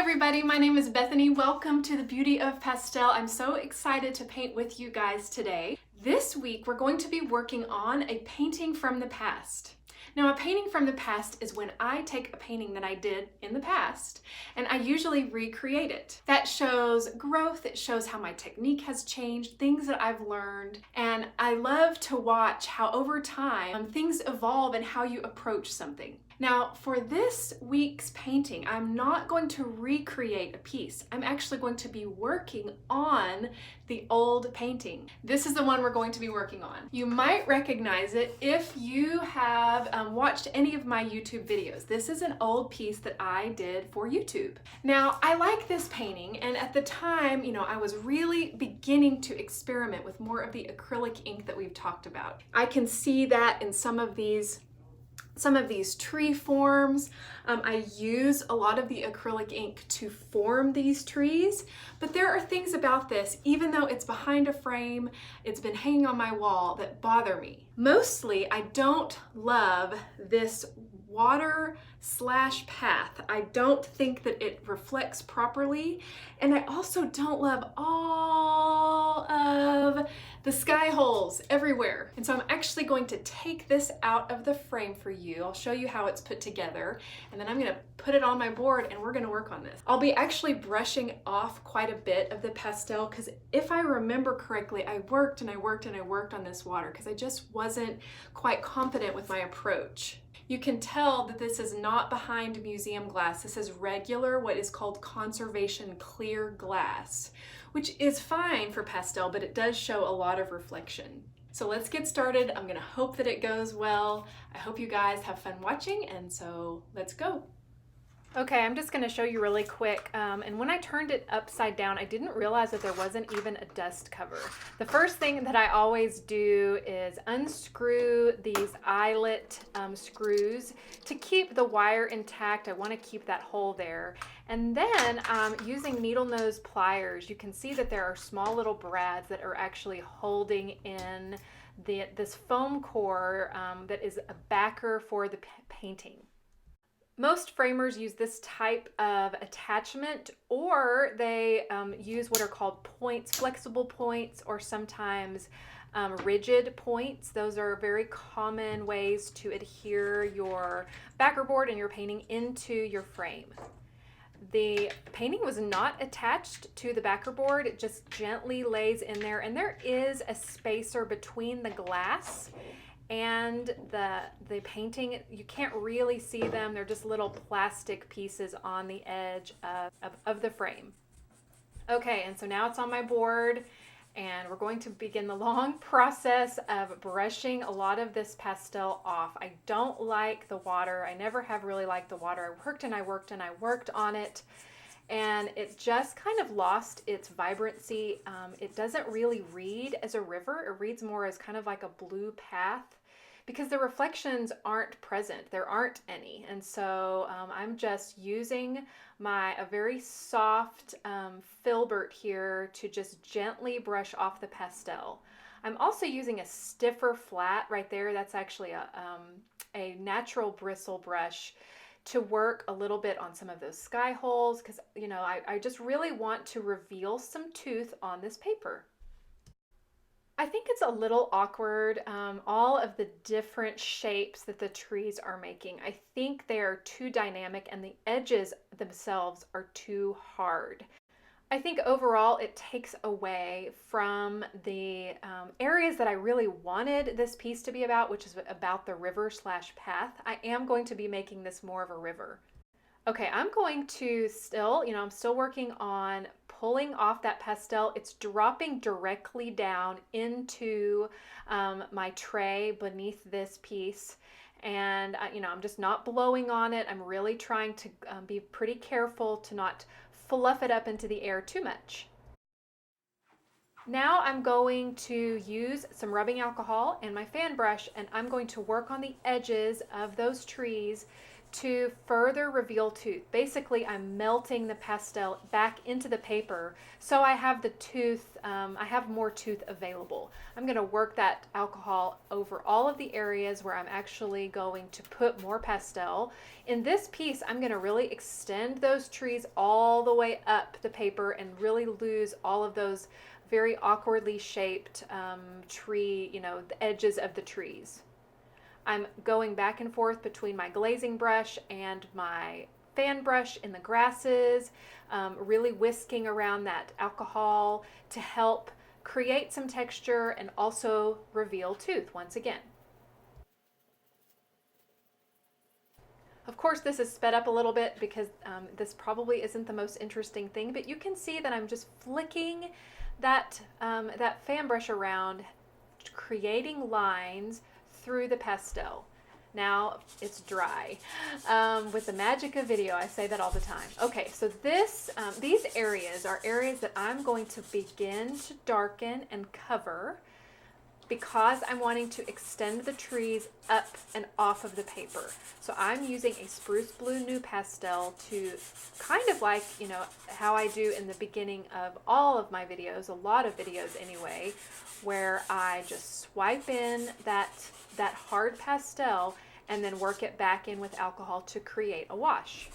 everybody, my name is Bethany. Welcome to the Beauty of Pastel. I'm so excited to paint with you guys today. This week we're going to be working on a painting from the past. Now, a painting from the past is when I take a painting that I did in the past and I usually recreate it. That shows growth, it shows how my technique has changed, things that I've learned, and I love to watch how over time things evolve and how you approach something. Now, for this week's painting, I'm not going to recreate a piece. I'm actually going to be working on the old painting. This is the one we're going to be working on. You might recognize it if you have watched any of my YouTube videos. This is an old piece that I did for YouTube. Now, I like this painting, and at the time, I was really beginning to experiment with more of the acrylic ink that we've talked about. I can see that in some of these tree forms. I use a lot of the acrylic ink to form these trees, but there are things about this, even though it's behind a frame, it's been hanging on my wall, that bother me. Mostly, I don't love this water/path. I don't think that it reflects properly, and I also don't love all of the sky holes everywhere. And so I'm actually going to take this out of the frame for you. I'll show you how it's put together, and then I'm going to put it on my board and we're going to work on this. I'll be actually brushing off quite a bit of the pastel because if I remember correctly, I worked and I worked and I worked on this water because I just wasn't quite confident with my approach. You can tell that this is not behind museum glass. This is regular, what is called conservation clear glass, which is fine for pastel, but it does show a lot of reflection. So let's get started. I'm gonna hope that it goes well. I hope you guys have fun watching, and so let's go. Okay, I'm just going to show you really quick, and when I turned it upside down, I didn't realize that there wasn't even a dust cover. The first thing that I always do is unscrew these eyelet screws to keep the wire intact. I want to keep that hole there. And then using needle nose pliers, you can see that there are small little brads that are actually holding in this foam core that is a backer for the painting. Most framers use this type of attachment, or they use what are called points, flexible points, or sometimes rigid points. Those are very common ways to adhere your backer board and your painting into your frame. The painting was not attached to the backer board, it just gently lays in there, and there is a spacer between the glass and the painting. You can't really see them. They're just little plastic pieces on the edge of the frame. Okay, and so now it's on my board, and we're going to begin the long process of brushing a lot of this pastel off. I don't like the water. I never have really liked the water. I worked and I worked and I worked on it, and it just kind of lost its vibrancy. It doesn't really read as a river. It reads more as kind of like a blue path, because the reflections aren't present. There aren't any. And so I'm just using a very soft filbert here to just gently brush off the pastel. I'm also using a stiffer flat right there. That's actually a natural bristle brush to work a little bit on some of those sky holes, because I just really want to reveal some tooth on this paper. I think it's a little awkward, all of the different shapes that the trees are making. I think they are too dynamic and the edges themselves are too hard. I think overall it takes away from the areas that I really wanted this piece to be about, which is about the river/path. I am going to be making this more of a river. Okay, I'm going to I'm still working on pulling off that pastel. It's dropping directly down into my tray beneath this piece. And I'm just not blowing on it. I'm really trying to be pretty careful to not fluff it up into the air too much. Now I'm going to use some rubbing alcohol and my fan brush, and I'm going to work on the edges of those trees to further reveal tooth. Basically, I'm melting the pastel back into the paper so I have the tooth, I have more tooth available. I'm going to work that alcohol over all of the areas where I'm actually going to put more pastel. In this piece, I'm going to really extend those trees all the way up the paper and really lose all of those very awkwardly shaped tree, the edges of the trees. I'm going back and forth between my glazing brush and my fan brush in the grasses, really whisking around that alcohol to help create some texture and also reveal tooth once again. Of course, this is sped up a little bit because this probably isn't the most interesting thing, but you can see that I'm just flicking that fan brush around, creating lines through the pastel. Now it's dry. With the magic of video, I say that all the time. Okay, so these areas are areas that I'm going to begin to darken and cover because I'm wanting to extend the trees up and off of the paper. So I'm using a spruce blue new pastel to kind of like, how I do in the beginning of all of my videos, a lot of videos anyway, where I just swipe in that hard pastel and then work it back in with alcohol to create a wash.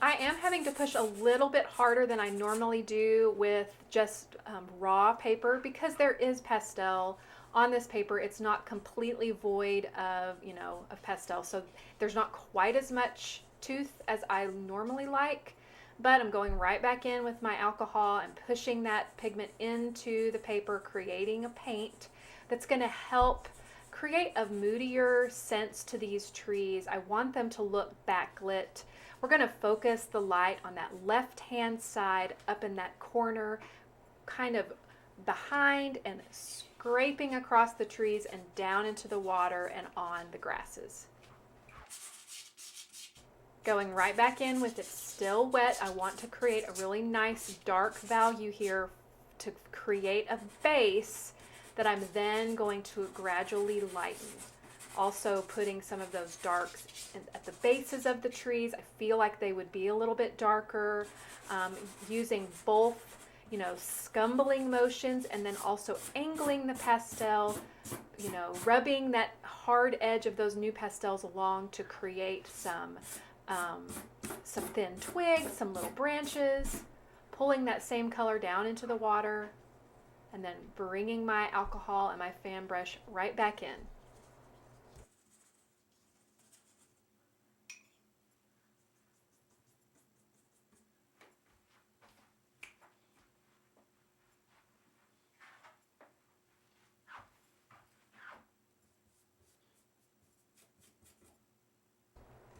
I am having to push a little bit harder than I normally do with just raw paper because there is pastel on this paper. It's not completely void of, of pastel. So there's not quite as much tooth as I normally like, but I'm going right back in with my alcohol and pushing that pigment into the paper, creating a paint that's going to help create a moodier sense to these trees. I want them to look backlit. We're going to focus the light on that left-hand side up in that corner, kind of behind and scraping across the trees and down into the water and on the grasses. Going right back in with it still wet. I want to create a really nice dark value here to create a base that I'm then going to gradually lighten. Also putting some of those darks at the bases of the trees. I feel like they would be a little bit darker. Using both, scumbling motions and then also angling the pastel, rubbing that hard edge of those new pastels along to create some thin twigs, some little branches, pulling that same color down into the water, and then bringing my alcohol and my fan brush right back in.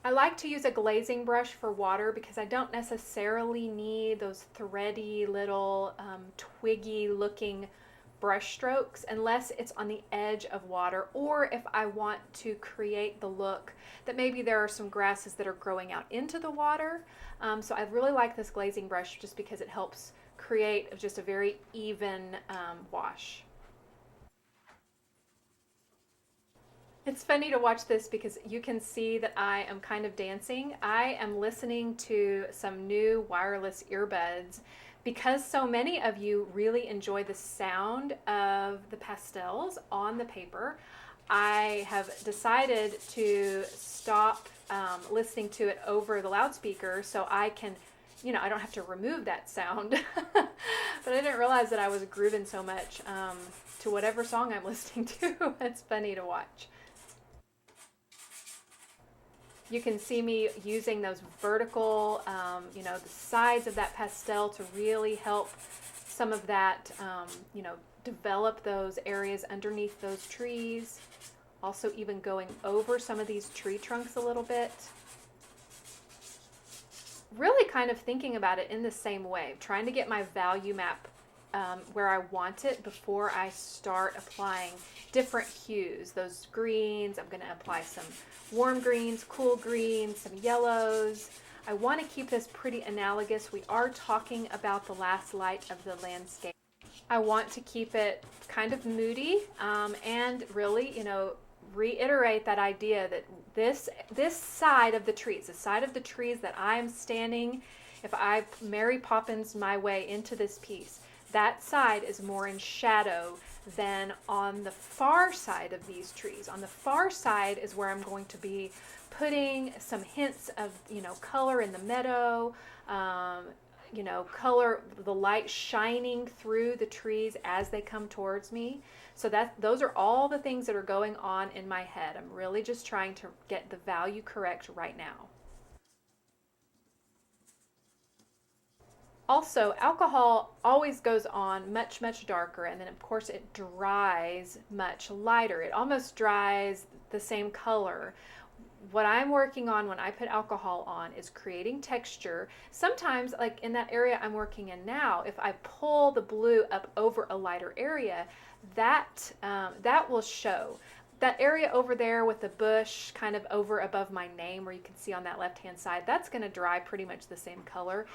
I like to use a glazing brush for water because I don't necessarily need those thready little twiggy looking brush strokes unless it's on the edge of water, or if I want to create the look that maybe there are some grasses that are growing out into the water. So I really like this glazing brush just because it helps create just a very even wash. It's funny to watch this because you can see that I am kind of dancing. I am listening to some new wireless earbuds because so many of you really enjoy the sound of the pastels on the paper. I have decided to stop listening to it over the loudspeaker so I can, I don't have to remove that sound. But I didn't realize that I was grooving so much to whatever song I'm listening to. It's funny to watch. You can see me using those vertical, the sides of that pastel to really help some of that, develop those areas underneath those trees. Also even going over some of these tree trunks a little bit. Really kind of thinking about it in the same way, trying to get my value map where I want it before I start applying different hues. Those greens, I'm going to apply some warm greens, cool greens, some yellows. I want to keep this pretty analogous. We are talking about the last light of the landscape. I want to keep it kind of moody, and really, reiterate that idea that this side of the trees, the side of the trees that I'm standing, if I Mary Poppins my way into this piece, that side is more in shadow than on the far side of these trees. On the far side is where I'm going to be putting some hints of, color in the meadow, color, the light shining through the trees as they come towards me. So those are all the things that are going on in my head. I'm really just trying to get the value correct right now. Also, alcohol always goes on much, much darker, and then of course it dries much lighter. It almost dries the same color. What I'm working on when I put alcohol on is creating texture. Sometimes, like in that area I'm working in now, if I pull the blue up over a lighter area, that will show. That area over there with the bush kind of over above my name, where you can see on that left-hand side, that's going to dry pretty much the same color.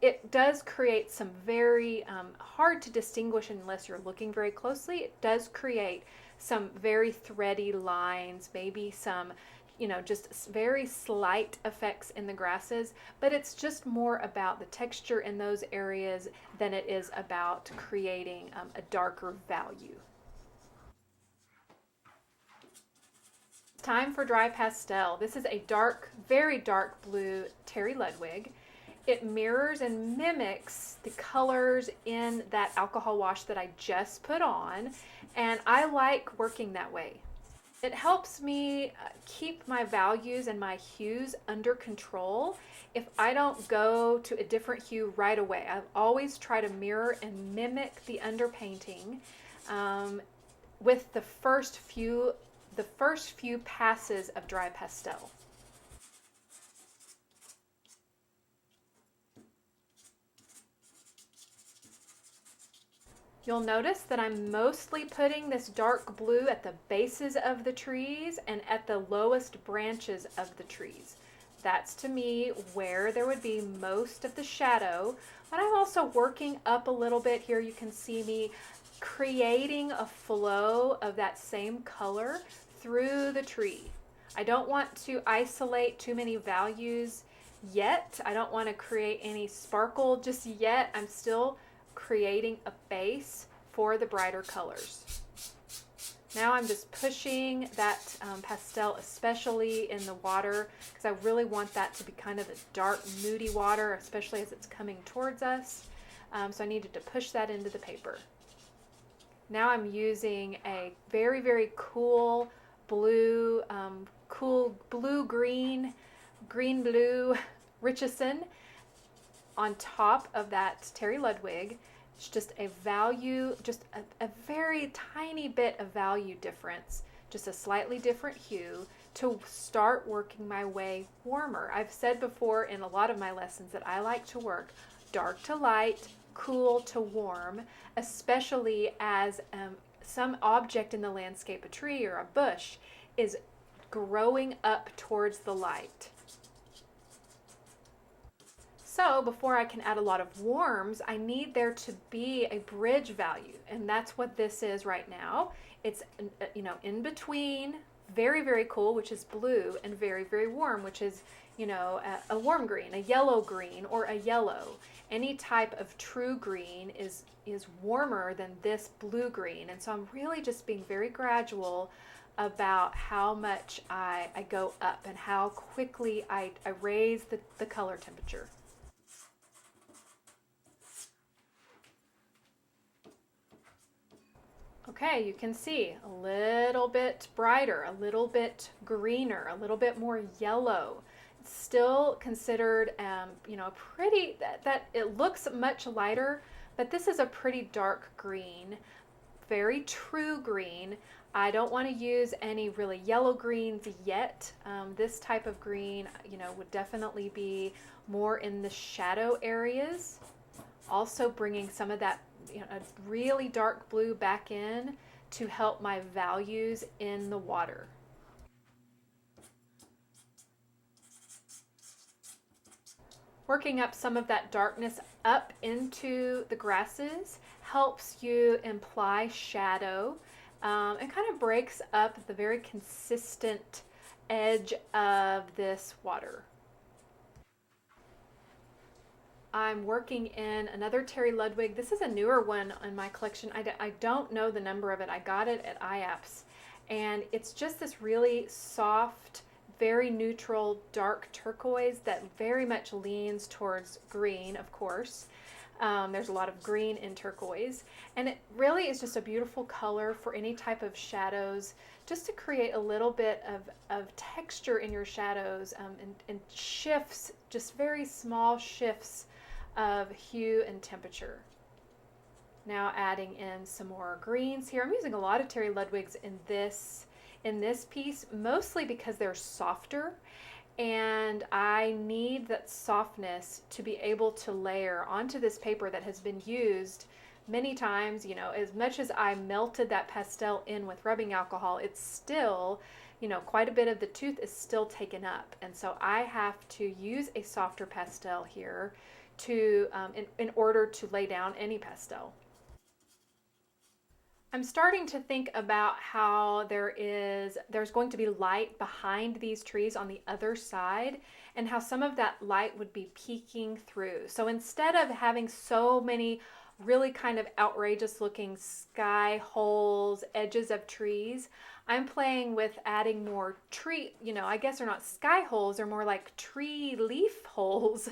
It does create some very hard to distinguish unless you're looking very closely. It does create some very thready lines, maybe some, just very slight effects in the grasses, but it's just more about the texture in those areas than it is about creating a darker value. Time for dry pastel. This is a dark, very dark blue Terry Ludwig. It mirrors and mimics the colors in that alcohol wash that I just put on, and I like working that way. It helps me keep my values and my hues under control if I don't go to a different hue right away. I always try to mirror and mimic the underpainting with the first few passes of dry pastel. You'll notice that I'm mostly putting this dark blue at the bases of the trees and at the lowest branches of the trees. That's, to me, where there would be most of the shadow, but I'm also working up a little bit here. You can see me creating a flow of that same color through the tree. I don't want to isolate too many values yet. I don't want to create any sparkle just yet. I'm still creating a base for the brighter colors. Now I'm just pushing that pastel, especially in the water, because I really want that to be kind of a dark, moody water, especially as it's coming towards us. So I needed to push that into the paper. Now I'm using a very, very cool blue, green blue Richardson on top of that Terry Ludwig. It's just a value, just a very tiny bit of value difference, just a slightly different hue to start working my way warmer. I've said before in a lot of my lessons that I like to work dark to light, cool to warm, especially as some object in the landscape, a tree or a bush, is growing up towards the light. So before I can add a lot of warms, I need there to be a bridge value, and that's what this is right now. It's in between very, very cool, which is blue, and very, very warm, which is a warm green, a yellow green, or a yellow. Any type of true green is warmer than this blue green, and so I'm really just being very gradual about how much I go up and how quickly I raise the color temperature. Okay, you can see a little bit brighter, a little bit greener, a little bit more yellow. It's still considered, pretty, that it looks much lighter, but this is a pretty dark green, very true green. I don't want to use any really yellow greens yet. This type of green, would definitely be more in the shadow areas. Also bringing some of that a really dark blue back in to help my values in the water. Working up some of that darkness up into the grasses helps you imply shadow and kind of breaks up the very consistent edge of this water. I'm working in another Terry Ludwig. This is a newer one in my collection. I don't know the number of it. I got it at IAPS. And it's just this really soft, very neutral, dark turquoise that very much leans towards green, of course. There's a lot of green in turquoise. And it really is just a beautiful color for any type of shadows, just to create a little bit of texture in your shadows and shifts, just very small shifts of hue and temperature. Now adding in some more greens here. I'm using a lot of Terry Ludwigs in this piece, mostly because they're softer, and I need that softness to be able to layer onto this paper that has been used many times. You know, as much as I melted that pastel in with rubbing alcohol, it's still, you know, quite a bit of the tooth is still taken up, and so I have to use a softer pastel here to in order to lay down any pastel. I'm starting to think about how there's going to be light behind these trees on the other side, and how some of that light would be peeking through. So instead of having so many really kind of outrageous looking sky holes, edges of trees, I'm playing with adding more tree, you know, I guess they're not sky holes, they're more like tree leaf holes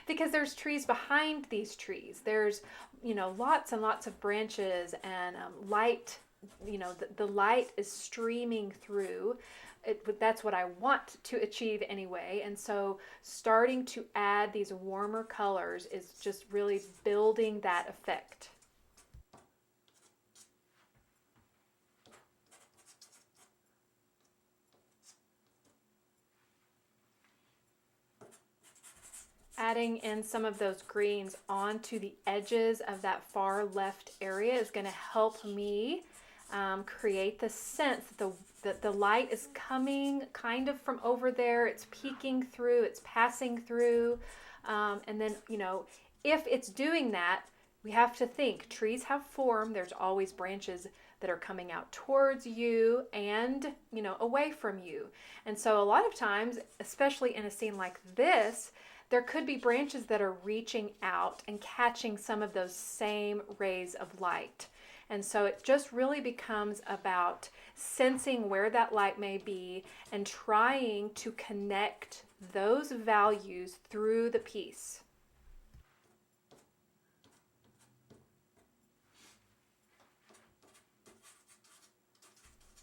because there's trees behind these trees. There's, you know, lots and lots of branches and light, you know, the light is streaming through. That's what I want to achieve anyway. And so starting to add these warmer colors is just really building that effect. Adding in some of those greens onto the edges of that far left area is going to help me create the sense that the light is coming kind of from over there. It's peeking through, it's passing through. And then, you know, if it's doing that, we have to think trees have form. There's always branches that are coming out towards you and, you know, away from you. And so a lot of times, especially in a scene like this, there could be branches that are reaching out and catching some of those same rays of light. And so it just really becomes about sensing where that light may be and trying to connect those values through the piece.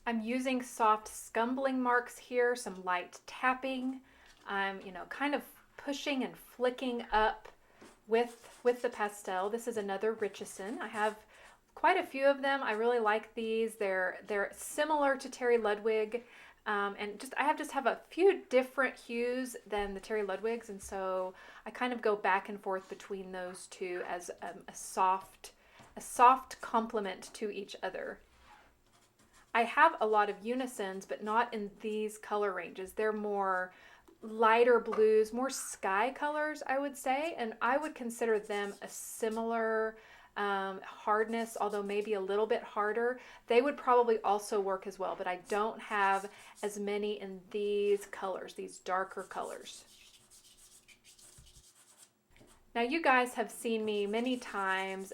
I'm using soft scumbling marks here, some light tapping. I'm, you know, kind of pushing and flicking up with the pastel. This is another Richardson. I have quite a few of them. I really like these. They're similar to Terry Ludwig, and I just have a few different hues than the Terry Ludwigs, and so I kind of go back and forth between those two as a soft complement to each other. I have a lot of unisons, but not in these color ranges. They're more lighter blues, more sky colors, I would say, and I would consider them a similar hardness, although maybe a little bit harder. They would probably also work as well, but I don't have as many in these colors, these darker colors. Now you guys have seen me many times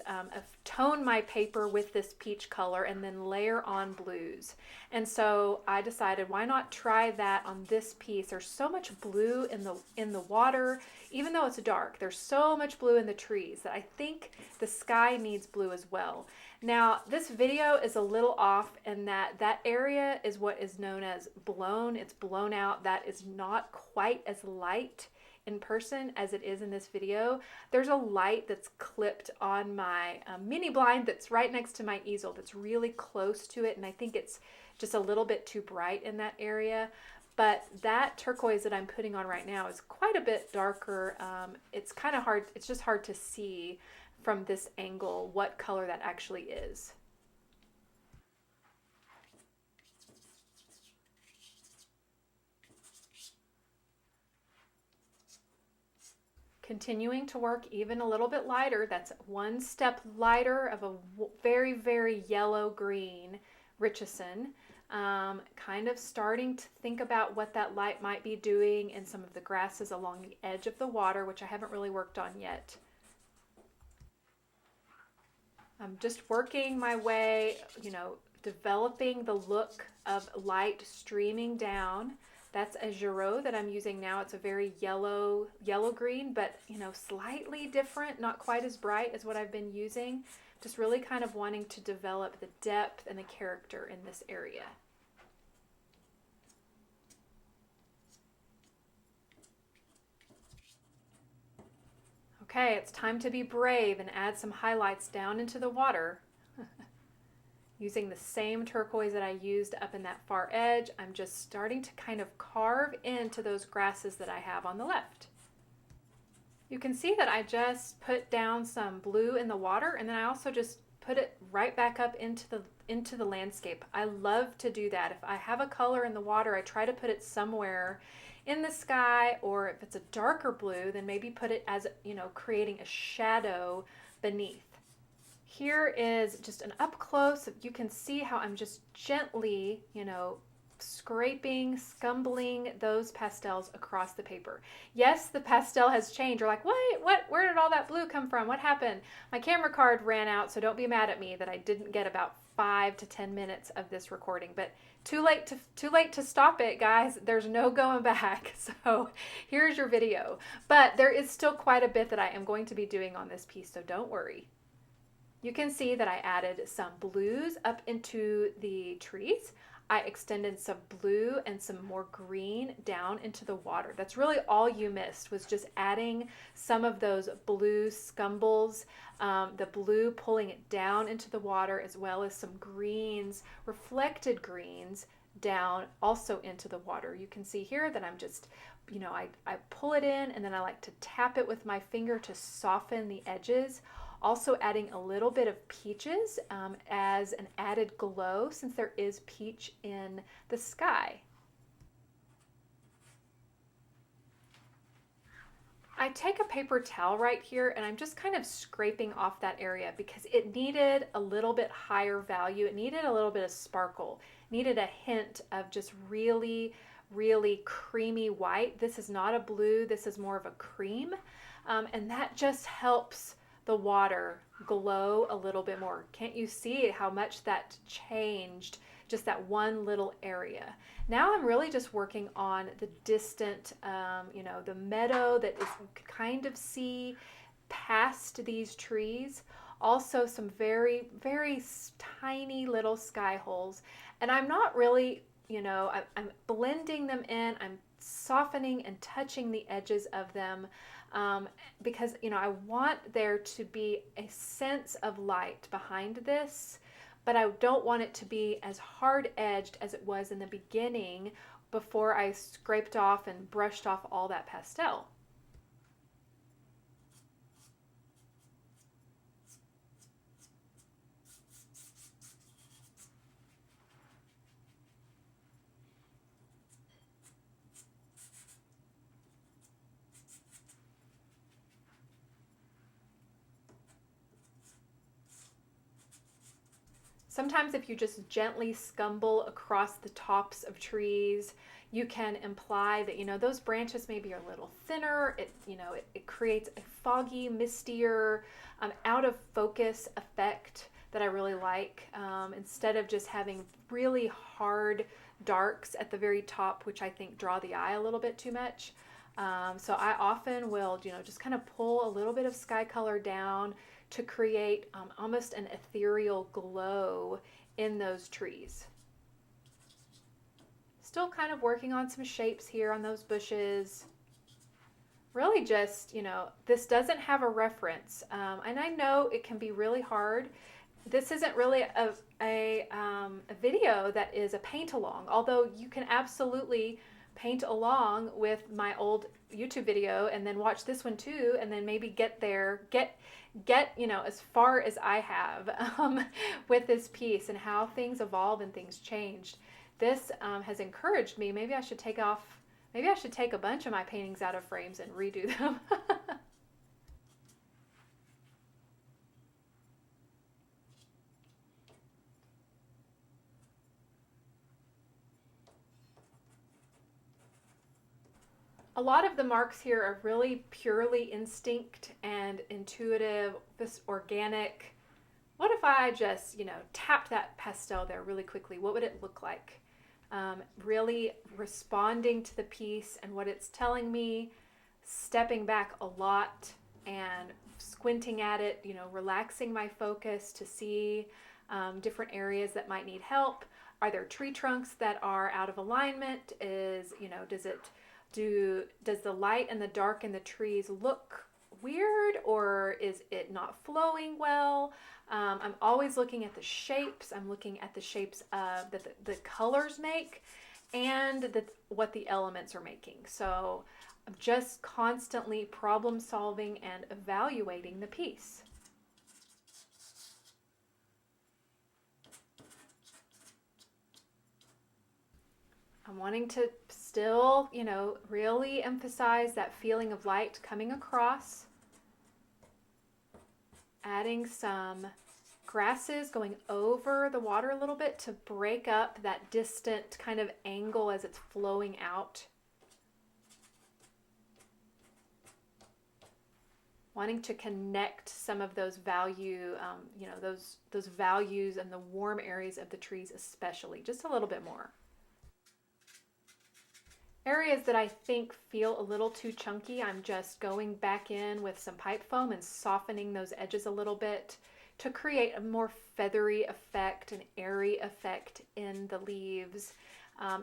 tone my paper with this peach color and then layer on blues. And so I decided, why not try that on this piece? There's so much blue in the water, even though it's dark. There's so much blue in the trees that I think the sky needs blue as well. Now this video is a little off in that area is what is known as blown. It's blown out. That is not quite as light in person as it is in this video. There's a light that's clipped on my mini blind that's right next to my easel that's really close to it, and I think it's just a little bit too bright in that area. But that turquoise that I'm putting on right now is quite a bit darker. It's kind of hard, it's just hard to see from this angle what color that actually is. Continuing to work even a little bit lighter. That's one step lighter of a very, very yellow-green Richardson. Kind of starting to think about what that light might be doing in some of the grasses along the edge of the water, which I haven't really worked on yet. I'm just working my way, you know, developing the look of light streaming down. That's a Giraud that I'm using now. It's a very yellow-green, but, you know, slightly different, not quite as bright as what I've been using. Just really kind of wanting to develop the depth and the character in this area. Okay, it's time to be brave and add some highlights down into the water. Using the same turquoise that I used up in that far edge, I'm just starting to kind of carve into those grasses that I have on the left. You can see that I just put down some blue in the water, and then I also just put it right back up into the landscape. I love to do that. If I have a color in the water, I try to put it somewhere in the sky, or if it's a darker blue, then maybe put it as, you know, creating a shadow beneath. Here is just an up close. You can see how I'm just gently, you know, scraping, scumbling those pastels across the paper. Yes, the pastel has changed. You're like, what, where did all that blue come from? What happened? My camera card ran out, so don't be mad at me that I didn't get about 5 to 10 minutes of this recording, but too late to stop it, guys. There's no going back. So here's your video, but there is still quite a bit that I am going to be doing on this piece, so don't worry. You can see that I added some blues up into the trees. I extended some blue and some more green down into the water. That's really all you missed, was just adding some of those blue scumbles, the blue pulling it down into the water, as well as some greens, reflected greens, down also into the water. You can see here that I'm just, you know, I pull it in, and then I like to tap it with my finger to soften the edges. Also adding a little bit of peaches as an added glow, since there is peach in the sky. I take a paper towel right here, and I'm just kind of scraping off that area because it needed a little bit higher value. It needed a little bit of sparkle, needed a hint of just really, really creamy white. This is not a blue, this is more of a cream, and that just helps the water glow a little bit more. Can't you see how much that changed, just that one little area? Now I'm really just working on the distant, you know, the meadow that is, you can kind of see past these trees. Also some very, very tiny little sky holes. And I'm not really, you know, I'm blending them in. I'm softening and touching the edges of them. Because, you know, I want there to be a sense of light behind this, but I don't want it to be as hard-edged as it was in the beginning before I scraped off and brushed off all that pastel. Sometimes if you just gently scumble across the tops of trees, you can imply that, you know, those branches maybe are a little thinner. It, you know, it creates a foggy, mistier, out of focus effect that I really like, instead of just having really hard darks at the very top, which I think draw the eye a little bit too much. So I often will, you know, just kind of pull a little bit of sky color down to create almost an ethereal glow in those trees. Still kind of working on some shapes here on those bushes. Really just, you know, this doesn't have a reference. And I know it can be really hard. This isn't really a video that is a paint along, although you can absolutely paint along with my old YouTube video and then watch this one too, and then maybe get you know, as far as I have with this piece and how things evolve and things changed. This has encouraged me. Maybe I should take a bunch of my paintings out of frames and redo them. A lot of the marks here are really purely instinct and intuitive, this organic. What if I just, tapped that pastel there really quickly? What would it look like? Really responding to the piece and what it's telling me, stepping back a lot and squinting at it, relaxing my focus to see different areas that might need help. Are there tree trunks that are out of alignment? Does the light and the dark in the trees look weird, or is it not flowing well? I'm always looking at the shapes. I'm looking at the shapes of the colors make and what the elements are making. So I'm just constantly problem solving and evaluating the piece. I'm wanting to still, really emphasize that feeling of light coming across. Adding some grasses going over the water a little bit to break up that distant kind of angle as it's flowing out. Wanting to connect some of those those values and the warm areas of the trees especially, just a little bit more. Areas that I think feel a little too chunky, I'm just going back in with some pipe foam and softening those edges a little bit to create a more feathery effect, an airy effect in the leaves,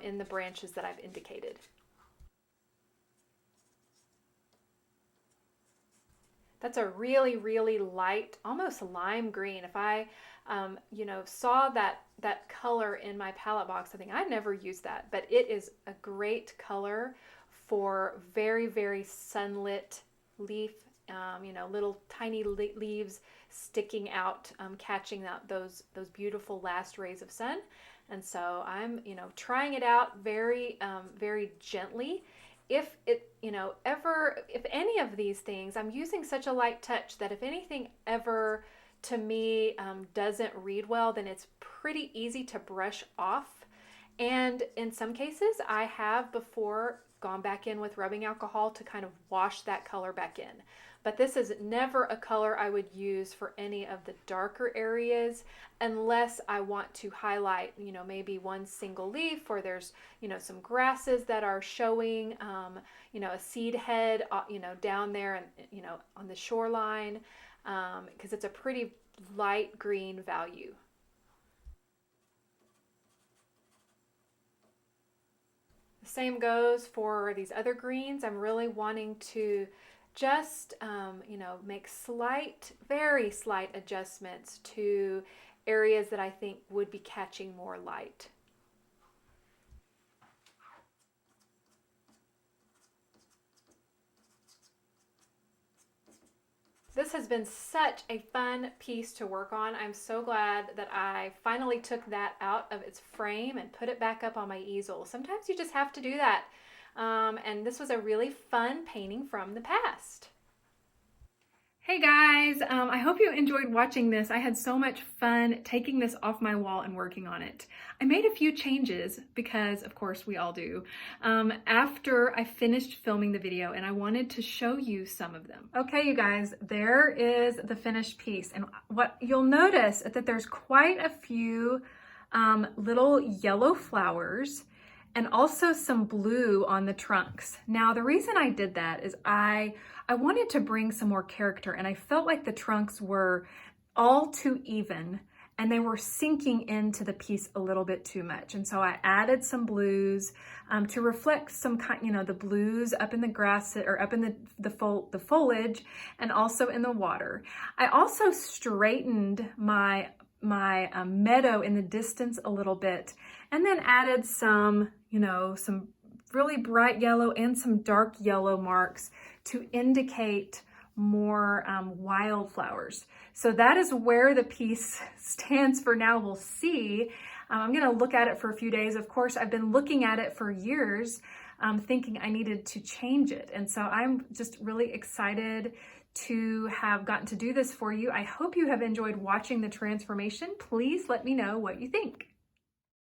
in the branches that I've indicated. That's a really, really light, almost lime green. If I, saw that color in my palette box, I think I never used that, but it is a great color for very, very sunlit leaf, little tiny leaves sticking out, catching those beautiful last rays of sun. And so I'm, trying it out very, very gently. If any of these things, I'm using such a light touch that if anything ever to me doesn't read well, then it's pretty easy to brush off. And in some cases, I have before gone back in with rubbing alcohol to kind of wash that color back in. But this is never a color I would use for any of the darker areas unless I want to highlight, maybe one single leaf, or there's, some grasses that are showing, a seed head, down there and, on the shoreline, because it's a pretty light green value. The same goes for these other greens. I'm really wanting to just, make very slight adjustments to areas that I think would be catching more light. This has been such a fun piece to work on. I'm so glad that I finally took that out of its frame and put it back up on my easel. Sometimes you just have to do that. And this was a really fun painting from the past. Hey guys, I hope you enjoyed watching this. I had so much fun taking this off my wall and working on it. I made a few changes because, of course, we all do, after I finished filming the video, and I wanted to show you some of them. Okay, you guys, there is the finished piece. And what you'll notice is that there's quite a few little yellow flowers and also some blue on the trunks. Now, the reason I did that is I wanted to bring some more character, and I felt like the trunks were all too even and they were sinking into the piece a little bit too much. And so I added some blues to reflect some kind, the blues up in the grass or up in the foliage and also in the water. I also straightened my meadow in the distance a little bit, and then added some, some really bright yellow and some dark yellow marks to indicate more wildflowers. So that is where the piece stands for now. We'll see. I'm going to look at it for a few days. Of course, I've been looking at it for years, thinking I needed to change it. And so I'm just really excited to have gotten to do this for you. I hope you have enjoyed watching the transformation. Please let me know what you think.